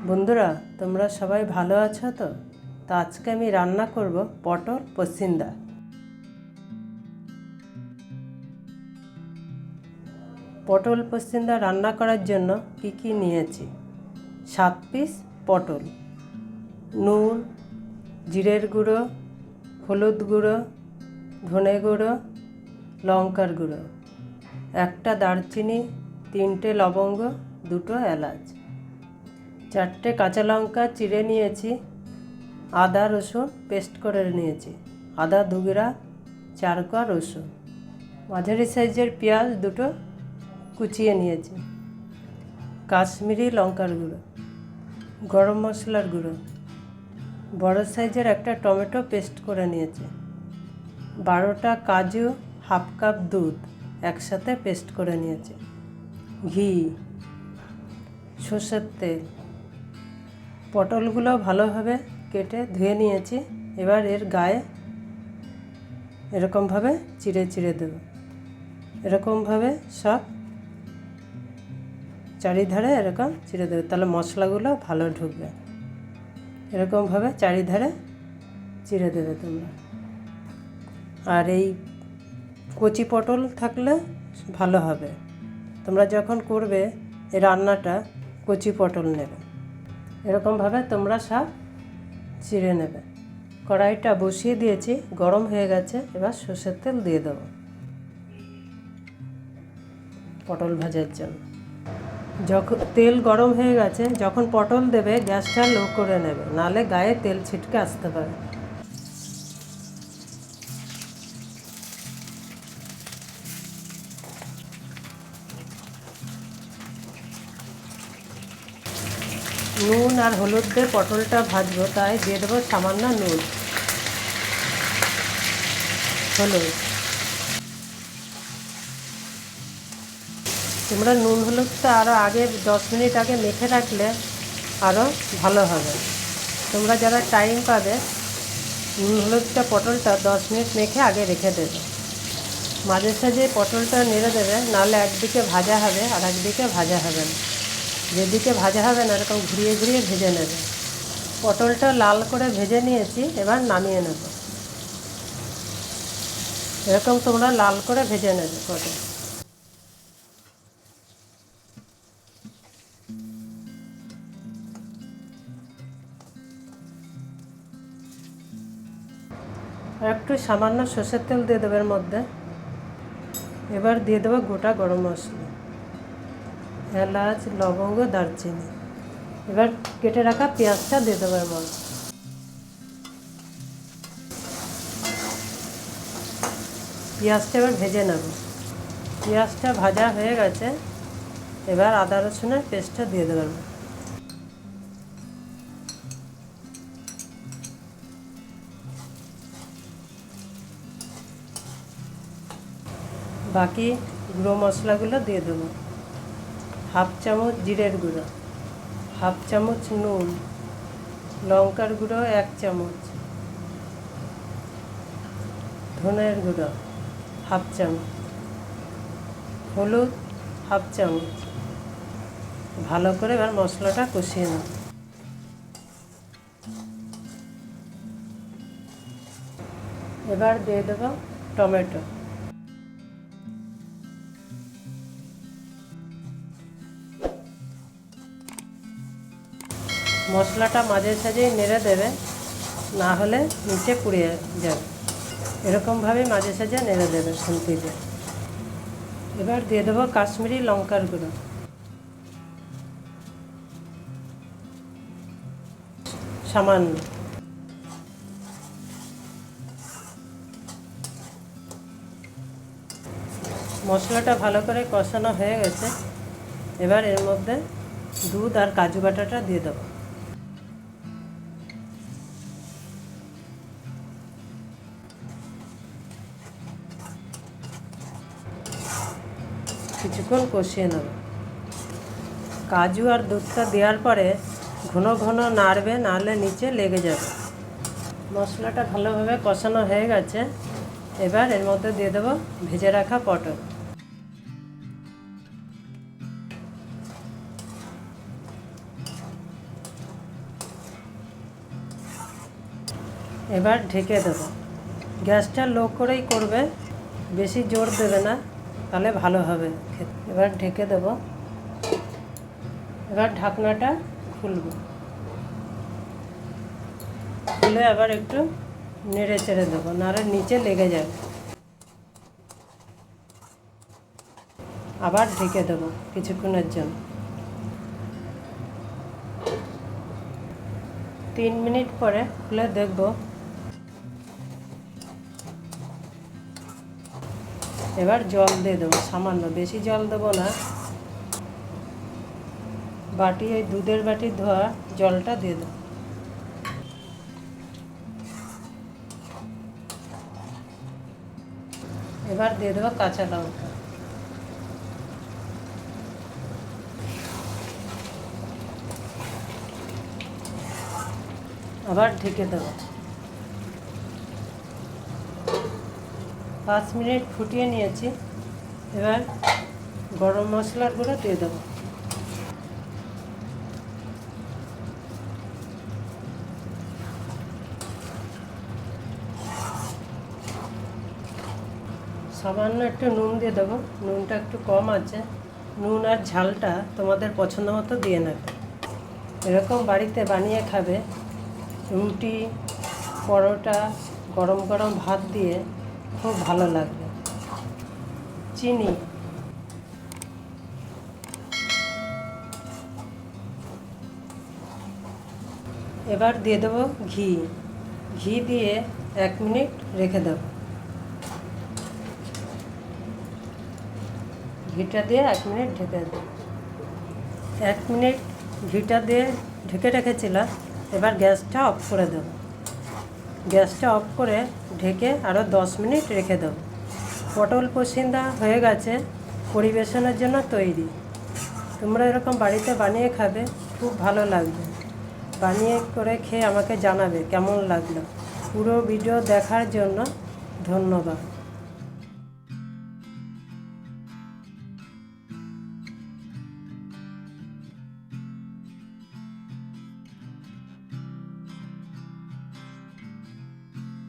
বন্ধুরা, তোমরা সবাই ভালো আছো তো? আজকে আমি রান্না করব পটল পসিন্দা। পটল পসিন্দা রান্না করার জন্য কি নিয়েছি: 7 পিস পটল, নুন, জিরের গুঁড়ো, হলুদ গুঁড়ো, ধনে গুঁড়ো, লঙ্কার গুঁড়ো, একটা দারচিনি, 3টে লবঙ্গ, 2টো এলাচ, 4টে কাঁচা লঙ্কা চিড়ে নিয়েছি, আদা রসুন পেস্ট করে নিয়েছি, আদা 2 গ্রাম, 4 কোয়া রসুন, মাঝারি সাইজের পেঁয়াজ 2টো কুচিয়ে নিয়েছি, কাশ্মীরি লঙ্কার গুঁড়ো, গরম মশলার গুঁড়ো, বড় সাইজের একটা টমেটো পেস্ট করে নিয়েছি, 12টা কাজু, হাফ কাপ দুধ একসাথে পেস্ট করে নিয়েছি, ঘি, সর্ষের তেল। পটলগুলো ভালোভাবে কেটে ধুয়ে নিয়েছি। এবার এর গায়ে এরকমভাবে চিড়ে চিড়ে দেব। এরকমভাবে সব চারিধারে এরকম চিড়ে দেবে, তাহলে মশলাগুলো ভালো ঢুকবে। এরকমভাবে চারিধারে চিড়ে দেবে তোমরা। আর এই কচি পটল থাকলে ভালো হবে। তোমরা যখন করবে এই রান্নাটা কচি পটল নেবে। এরকমভাবে তোমরা সব চিড়ে নেবে। কড়াইটা বসিয়ে দিয়েছি, গরম হয়ে গেছে। এবার সর্ষের তেল দিয়ে দেবো পটল ভাজার জন্য। যখন তেল গরম হয়ে গেছে, যখন পটল দেবে গ্যাসটা লো করে নেবে, নাহলে গায়ে তেল ছিটকে আসতে পারে। নুন আর হলুদ দিয়ে পটলটা ভাজবো, তাই দিয়ে দেবো সামান্য নুন, হলুদ। তোমরা নুন হলুদটা আরও আগে 10 মিনিট আগে মেখে রাখলে আরও ভালো হবে। তোমরা যারা টাইম পাবে নুন হলুদটা পটলটা 10 মিনিট মেখে আগে রেখে দেবে। মাঝে সাঝে পটলটা নেড়ে দেবে, নাহলে একদিকে ভাজা হবে আর একদিকে ভাজা হবে না। যেদিকে ভাজা হবে না এরকম ঘুরিয়ে ঘুরিয়ে ভেজে নেবে। পটলটা লাল করে ভেজে নিয়েছি, এবার নামিয়ে নেব। এরকম তোমরা লাল করে ভেজে নেবে পটল। আর একটু সামান্য সর্ষের তেল দিয়ে দেবে এর মধ্যে। এবার দিয়ে দেবো গোটা গরম মশলা, এলাচ, লবঙ্গ, দারচিনি। এবার কেটে রাখা পেঁয়াজটা দিয়ে দেবো এর মধ্যে। পেঁয়াজটা এবার ভেজে নেব। পেঁয়াজটা ভাজা হয়ে গেছে, এবার আদা রসুনের পেস্টটা দিয়ে দেবো। বাকি গুঁড়ো মশলাগুলো দিয়ে দেবো। হাফ চামচ জিরের গুঁড়ো, হাফ চামচ নুন, লঙ্কার গুঁড়ো 1 চামচ, ধনের গুঁড়ো হাফ চামচ, হলুদ হাফ চামচ। ভালো করে এবার মশলাটা কষিয়ে নেব। এবার দিয়ে দেবো টমেটো। মশলাটা মাঝে সাঝেই নেড়ে দেবে, না হলে নিচে পুড়ে যাবে। এরকমভাবে মাঝে সাঝে নেড়ে দেবে খুন্তিতে। এবার দিয়ে দেবো কাশ্মীরি লঙ্কার গুঁড়ো, সামান্য। মশলাটা ভালো করে কষানো হয়ে গেছে। এবার এর মধ্যে দুধ আর কাজু বাটাটা দিয়ে দেবো। কিছুক্ষণ কষিয়ে নেব। কাজু আর দুধটা দেওয়ার পরে ঘন ঘন নাড়বে, নাহলে নিচে লেগে যাবে। মশলাটা ভালোভাবে কষানো হয়ে গেছে। এবার এর মধ্যে দিয়ে দেবো ভেজে রাখা পটল। এবার ঢেকে দেবো। গ্যাসটা লো করেই করবে, বেশি জোর দেবে না, তাহলে ভালো হবে খেতে। এবার ঢেকে দেবো। এবার ঢাকনাটা খুলব, খুলে আবার একটু নেড়ে চেড়ে দেবো, নাহলে নিচে লেগে যাবে। আবার ঢেকে দেবো কিছুক্ষণের জন্য। 3 মিনিট পরে খুলে দেখব। এবার জল দিয়ে দেবো সামান্য, বেশি জল দেবো না। বাটি, ওই দুধের বাটি ধোয়া জলটা দিয়ে দেবো। এবার দিয়ে দেবো কাঁচা লঙ্কা। আবার ঢেকে দেবো। 5 মিনিট ফুটিয়ে নিয়েছি। এবার গরম মশলার গুঁড়ো দিয়ে দেবো। সামান্য একটু নুন দিয়ে দেবো, নুনটা একটু কম আছে। নুন আর ঝালটা তোমাদের পছন্দ মতো দিয়ে নেবে। এরকম বাড়িতে বানিয়ে খাবে, রুটি, পরোটা, গরম গরম ভাত দিয়ে খুব ভালো লাগবে। চিনি, এবার দিয়ে দেবো ঘি। ঘি দিয়ে 1 মিনিট রেখে দেবো। ঘিটা দিয়ে 1 মিনিট ঢেকে দেবো। 1 মিনিট ঘিটা দিয়ে ঢেকে রেখেছিলাম। এবার গ্যাসটা অফ করে দেব। গ্যাসটা অফ করে ঢেকে আরও 10 মিনিট রেখে দেব। পটল পসিন্দা হয়ে গেছে, পরিবেশনের জন্য তৈরি। তোমরা এরকম বাড়িতে বানিয়ে খাবে, খুব ভালো লাগবে। বানিয়ে করে খেয়ে আমাকে জানাবে কেমন লাগলো। পুরো ভিডিও দেখার জন্য ধন্যবাদ।